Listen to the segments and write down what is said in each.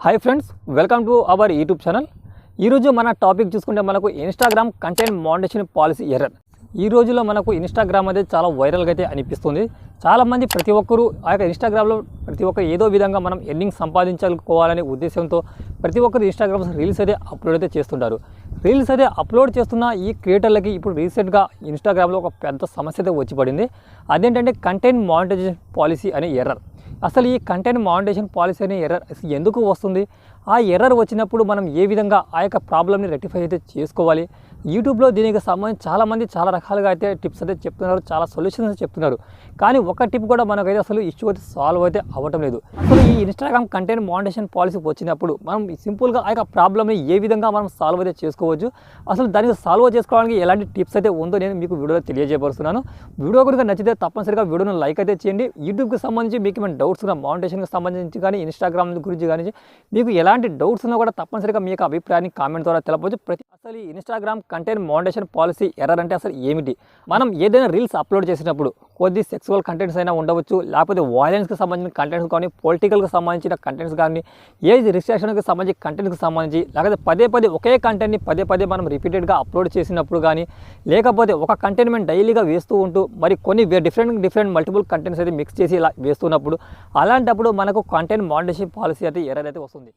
Hi friends, welcome to our YouTube channel. ఈరోజు మన topic చూసుకుంటే మనకు Instagram content moderation policy error. ఈ రోజుల్లో మనకు ఇన్స్టాగ్రామ్ అనేది చాలా వైరల్గా అయితే అనిపిస్తుంది. చాలామంది ప్రతి ఒక్కరూ ఆ యొక్క ఇన్స్టాగ్రామ్లో ప్రతి ఒక్కరు ఏదో విధంగా మనం ఎర్నింగ్ సంపాదించుకోవాలనే ఉద్దేశంతో ప్రతి ఒక్కరు ఇన్స్టాగ్రామ్ రీల్స్ అయితే అప్లోడ్ అయితే చేస్తుంటారు. రీల్స్ అయితే అప్లోడ్ చేస్తున్న ఈ క్రియేటర్లకి ఇప్పుడు రీసెంట్గా ఇన్స్టాగ్రామ్లో ఒక పెద్ద సమస్య అయితే వచ్చి పడింది. అదేంటంటే కంటెంట్ మానిటైజేషన్ పాలసీ అనే ఎర్రర్. అసలు ఈ కంటెంట్ మానిటైజేషన్ పాలసీ అనే ఎర్రర్ ఎందుకు వస్తుంది? ఆ ఎర్రర్ వచ్చినప్పుడు మనం ఏ విధంగా ఆ యొక్క ప్రాబ్లమ్ని రెక్టిఫై అయితే చేసుకోవాలి? యూట్యూబ్లో దీనికి సంబంధించి చాలామంది చాలా రకాలుగా అయితే టిప్స్ అయితే చెప్తున్నారు, చాలా సొల్యూషన్స్ చెప్తున్నారు. కానీ ఒక టిప్ కూడా మనకైతే అసలు ఇష్యూ అయితే సాల్వ్ అయితే అవ్వటం లేదు. అసలు ఈ ఇన్స్టాగ్రామ్ కంటెంట్ మానిటైజేషన్ పాలసీ వచ్చినప్పుడు మనం సింపుల్గా ఆ యొక్క ప్రాబ్లమ్ని ఏ విధంగా మనం సాల్వ్ అయితే చేసుకోవచ్చు, అసలు దానికి సాల్వ్ చేసుకోవడానికి ఎలాంటి టిప్స్ అయితే ఉందో నేను మీకు వీడియోలో తెలియజేయబడుతున్నాను. వీడియో కనుక నచ్చితే తప్పనిసరిగా వీడియోను లైక్ అయితే చేయండి. యూట్యూబ్కి సంబంధించి మీకు ఏమైనా డౌట్స్ ఉన్నా, మానిటైజేషన్కి సంబంధించి కానీ ఇన్స్టాగ్రామ్ గురించి కానీ మీకు ఎలాంటి డౌట్స్ ఉన్నా కూడా తప్పనిసరిగా మీ యొక్క అభిప్రాయాన్ని కామెంట్ ద్వారా తెలపవచ్చు. అసలు ఈ Instagram content monetization policy error అంటే అసలు ఏమిటి? మనం ఏదైనా రీల్స్ అప్లోడ్ చేసినప్పుడు కొద్ది సెక్సువల్ కంటెంట్స్ అయినా ఉండవచ్చు, లేకపోతే వైలెన్స్కి సంబంధించిన కంటెంట్స్ కానీ, పొలిటికల్కి సంబంధించిన కంటెంట్స్ కానీ, ఏజ్ రిస్ట్రిక్షన్కి సంబంధించి కంటెంట్కి సంబంధించి, లేకపోతే పదే ఒకే కంటెంట్ని పదే మనం రిపీటెడ్గా అప్లోడ్ చేసినప్పుడు కానీ, లేకపోతే ఒక కంటెంట్ మేము డైలీగా వేస్తూ ఉంటూ మరి కొన్ని డిఫరెంట్ మల్టిపుల్ కంటెంట్స్ అయితే మిక్స్ చేసి ఇలా వేస్తున్నప్పుడు, అలాంటప్పుడు మనకు కంటెంట్ మానిటైజేషన్ పాలసీ అయితే ఎర్రర్ అయితే వస్తుంది.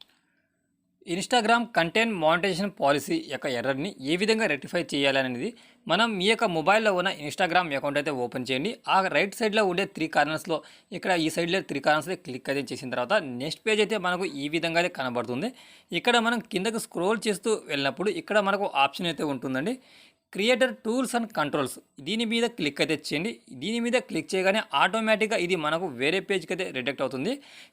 ఇన్స్టాగ్రామ్ కంటెంట్ మానిటైజేషన్ పాలసీ యొక్క ఎర్రర్ని ఏ విధంగా రెక్టిఫై చేయాలనేది మనం మీ యొక్క మొబైల్లో ఉన్న ఇన్స్టాగ్రామ్ అకౌంట్ అయితే ఓపెన్ చేయండి. ఆ రైట్ సైడ్లో ఉండే 3 కార్నర్స్లో ఇక్కడ ఈ సైడ్లో 3 కార్నర్స్లో క్లిక్ అయితే చేసిన తర్వాత నెక్స్ట్ పేజ్ అయితే మనకు ఈ విధంగా అయితే కనబడుతుంది. ఇక్కడ మనం కిందకు స్క్రోల్ చేస్తూ వెళ్ళినప్పుడు ఇక్కడ మనకు ఆప్షన్ అయితే ఉంటుందండి, క్రియేటర్ టూల్స్ అండ్ కంట్రోల్స్. దీని మీద క్లిక్ అయితే చేయండి. దీని మీద క్లిక్ చేయగానే ఆటోమేటిక్గా ఇది మనకు వేరే పేజ్కి అయితే రిడెక్ట్ అవుతుంది.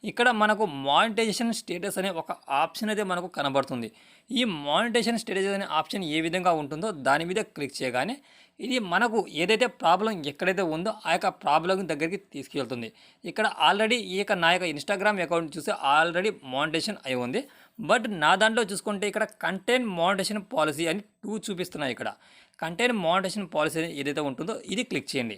ఇక్కడ మనకు మానిటైజేషన్ స్టేటస్ అనే ఒక ఆప్షన్ అయితే మనకు కనబడుతుంది. ఈ మానిటైజేషన్ స్టేటస్ అనే ఆప్షన్ ఏ విధంగా ఉంటుందో దాని మీద క్లిక్ చేయగానే ఇది మనకు ఏదైతే ప్రాబ్లం ఎక్కడైతే ఉందో ఆ యొక్క ప్రాబ్లం దగ్గరికి తీసుకెళ్తుంది. ఇక్కడ ఆల్రెడీ నా యొక్క ఇన్స్టాగ్రామ్ అకౌంట్ చూస్తే ఆల్రెడీ మానిటైజేషన్ అయి ఉంది. బట్ నా దాంట్లో చూసుకుంటే ఇక్కడ కంటెంట్ మానిటైజేషన్ పాలసీ అని 2 చూపిస్తున్నాయి. ఇక్కడ కంటెంట్ మానిటైజేషన్ పాలసీ ఏదైతే ఉంటుందో ఇది క్లిక్ చేయండి.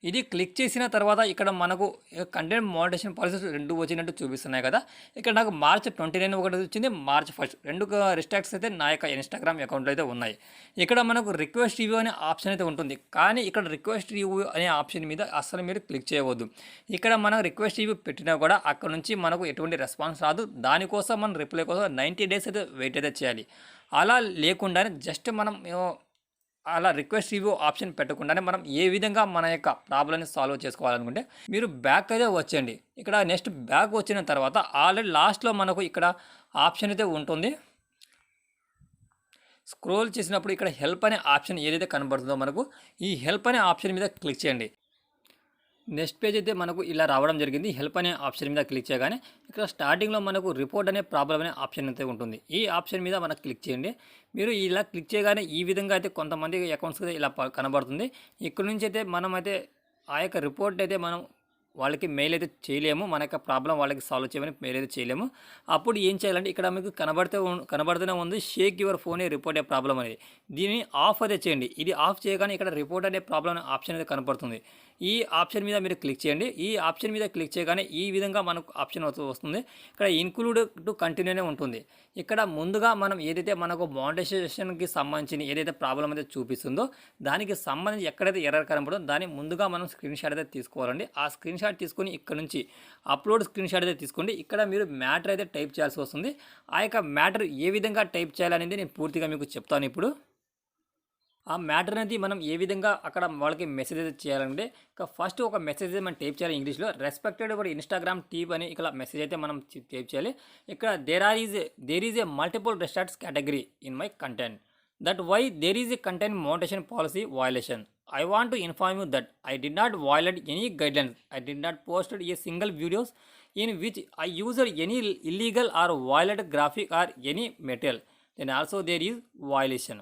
ఇది క్లిక్ చేసిన తర్వాత ఇక్కడ మనకు కంటెంట్ మానిటైజేషన్ పాలసీస్ 2 వచ్చినట్టు చూపిస్తున్నాయి కదా. ఇక్కడ నాకు మార్చ్ 29 ఒకటి వచ్చింది, మార్చ్ 1 2 రిస్ట్రిక్ట్స్ అయితే నా యొక్క ఇన్స్టాగ్రామ్ అకౌంట్లో అయితే ఉన్నాయి. ఇక్కడ మనకు రిక్వెస్ట్ రివ్యూ అనే ఆప్షన్ అయితే ఉంటుంది. కానీ ఇక్కడ రిక్వెస్ట్ రివ్యూ అనే ఆప్షన్ మీద అస్సలు మీరు క్లిక్ చేయవద్దు. ఇక్కడ మనం రిక్వెస్ట్ రివ్యూ పెట్టినా కూడా అక్కడ నుంచి మనకు ఎటువంటి రెస్పాన్స్ రాదు. దానికోసం మనం రిప్లై కోసం 90 డేస్ అయితే వెయిట్ అయితే చేయాలి. అలా లేకుండానే జస్ట్ మనం అలా రిక్వెస్ట్ రివ్యూ ఆప్షన్ పెట్టకుండానే మనం ఏ విధంగా మన యొక్క ప్రాబ్లమ్ని సాల్వ్ చేసుకోవాలనుకుంటే మీరు బ్యాక్ అయితే వచ్చేయండి. ఇక్కడ నెక్స్ట్ బ్యాక్ వచ్చిన తర్వాత ఆల్రెడీ లాస్ట్లో మనకు ఇక్కడ ఆప్షన్ అయితే ఉంటుంది. స్క్రోల్ చేసినప్పుడు ఇక్కడ హెల్ప్ అనే ఆప్షన్ ఏదైతే కనబడుతుందో మనకు ఈ హెల్ప్ అనే ఆప్షన్ మీద క్లిక్ చేయండి. నెక్స్ట్ పేజ్ అయితే మనకు ఇలా రావడం జరిగింది. హెల్ప్ అనే ఆప్షన్ మీద క్లిక్ చేయగానే ఇక్కడ స్టార్టింగ్లో మనకు రిపోర్ట్ అనే ప్రాబ్లం అనే ఆప్షన్ అయితే ఉంటుంది. ఈ ఆప్షన్ మీద మనకు క్లిక్ చేయండి. మీరు ఇలా క్లిక్ చేయగానే ఈ విధంగా అయితే కొంతమంది అకౌంట్స్ అయితే ఇలా కనబడుతుంది. ఇక్కడ నుంచి అయితే మనం అయితే ఆ యొక్క రిపోర్ట్ అయితే మనం వాళ్ళకి మెయిల్ అయితే చేయలేము. మన యొక్క ప్రాబ్లం వాళ్ళకి సాల్వ్ చేయమని మెయిల్ అయితే చేయలేము. అప్పుడు ఏం చేయాలంటే ఇక్కడ మీకు కనబడుతూనే ఉంది Sheikh your phone A report A problem అనేది. దీన్ని ఆఫ్ అయితే చేయండి. ఇది ఆఫ్ చేయగానే ఇక్కడ రిపోర్ట్ అనే ప్రాబ్లం ఆప్షన్ అయితే కనబడుతుంది. ఈ ఆప్షన్ మీద మీరు క్లిక్ చేయండి. ఈ ఆప్షన్ మీద క్లిక్ చేయగానే ఈ విధంగా మనకు ఆప్షన్ వస్తుంది. ఇక్కడ ఇన్క్లూడ్ టు కంటిన్యూనే ఉంటుంది. ఇక్కడ ముందుగా మనం ఏదైతే మనకు మానిటైజేషన్కి సంబంధించిన ఏదైతే ప్రాబ్లం అయితే చూపిస్తుందో దానికి సంబంధించి ఎక్కడైతే ఎర్రర్ కనబడుతుందో దాన్ని ముందుగా మనం స్క్రీన్ షాట్ అయితే తీసుకోవాలండి. ఆ స్క్రీన్ షాట్ తీసుకొని ఇక్కడ నుంచి అప్లోడ్ స్క్రీన్ షాట్ అయితే తీసుకోండి. ఇక్కడ మీరు మ్యాటర్ అయితే టైప్ చేయాల్సి వస్తుంది. ఆ యొక్క మ్యాటర్ ఏ విధంగా టైప్ చేయాలనేది నేను పూర్తిగా మీకు చెప్తాను. ఇప్పుడు ఆ మ్యాటర్ అనేది మనం ఏ విధంగా అక్కడ వాళ్ళకి మెసేజ్ అయితే చేయాలంటే ఫస్ట్ ఒక మెసేజ్ అయితే మనం టైప్ చేయాలి ఇంగ్లీష్లో. రెస్పెక్టెడ్ ఫర్ ఇన్స్టాగ్రామ్ టీమ్ అని ఇక్కడ మెసేజ్ అయితే మనం టైప్ చేయాలి. ఇక్కడ there is a multiple restricts category in my content that why there is a content monetization policy violation. I want to inform you that I did not violate any guidelines. I did not post a single videos in which I used any illegal or violated graphic or any material. Then also there is violation.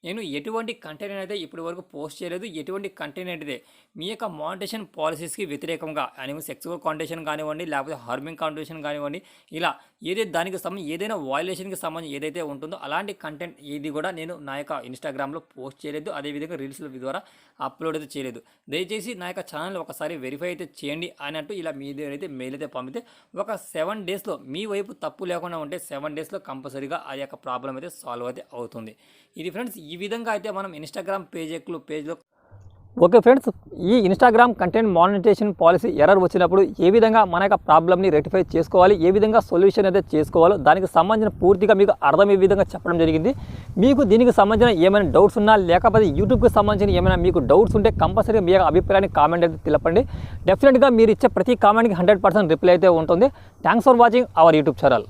నేను ఎటువంటి content అయితే ఇప్పటి వరకు post చేయలేదు. ఎటువంటి content అయితే మీ యొక్క monetisation పాలసీస్కి వ్యతిరేకంగా సెక్సువల్ కాంటెంట్ కానివ్వండి, లేకపోతే హార్మింగ్ కాంటెంట్ కానివ్వండి, ఇలా ఏదైతే దానికి సంబంధించి ఏదైనా వాల్యుయేషన్కి సంబంధించి ఏదైతే ఉంటుందో అలాంటి కంటెంట్ ఏది కూడా నేను నా యొక్క ఇన్స్టాగ్రామ్లో పోస్ట్ చేయలేదు, అదేవిధంగా రీల్స్ల ద్వారా అప్లోడ్ అయితే చేయలేదు. దయచేసి నా యొక్క ఛానల్ ఒకసారి వెరిఫై అయితే చేయండి అన్నట్టు ఇలా మీ దగ్గర అయితే మెయిల్ అయితే పంపితే ఒక 7 డేస్లో మీ వైపు తప్పు లేకుండా ఉంటే 7 డేస్లో కంపల్సరీగా ఆ యొక్క ప్రాబ్లం అయితే సాల్వ్ అయితే అవుతుంది. ఇది ఫ్రెండ్స్, ఈ విధంగా అయితే మనం ఇన్స్టాగ్రామ్ పేజ్లో ఓకే ఫ్రెండ్స్, ఈ Instagram content monetization policy error వచ్చినప్పుడు ఏ విధంగా మన యొక్క ప్రాబ్లమ్ని రెక్టిఫై చేసుకోవాలి, ఏ విధంగా సొల్యూషన్ అయితే చేసుకోవాలో దానికి సంబంధించిన పూర్తిగా మీకు అర్థమయ్యే విధంగా చెప్పడం జరిగింది. మీకు దీనికి సంబంధించిన ఏమైనా డౌట్స్ ఉన్నా లేకపోతే యూట్యూబ్కి సంబంధించిన ఏమైనా మీకు డౌట్స్ ఉంటే కంపల్సరీ మీ యొక్క అభిప్రాయాన్ని కామెంట్ అయితే తెలపండి. డెఫినెట్గా మీరు ఇచ్చే ప్రతి కామెంట్కి 100% రిప్లై అయితే ఉంటుంది. Thanks for watching our YouTube channel.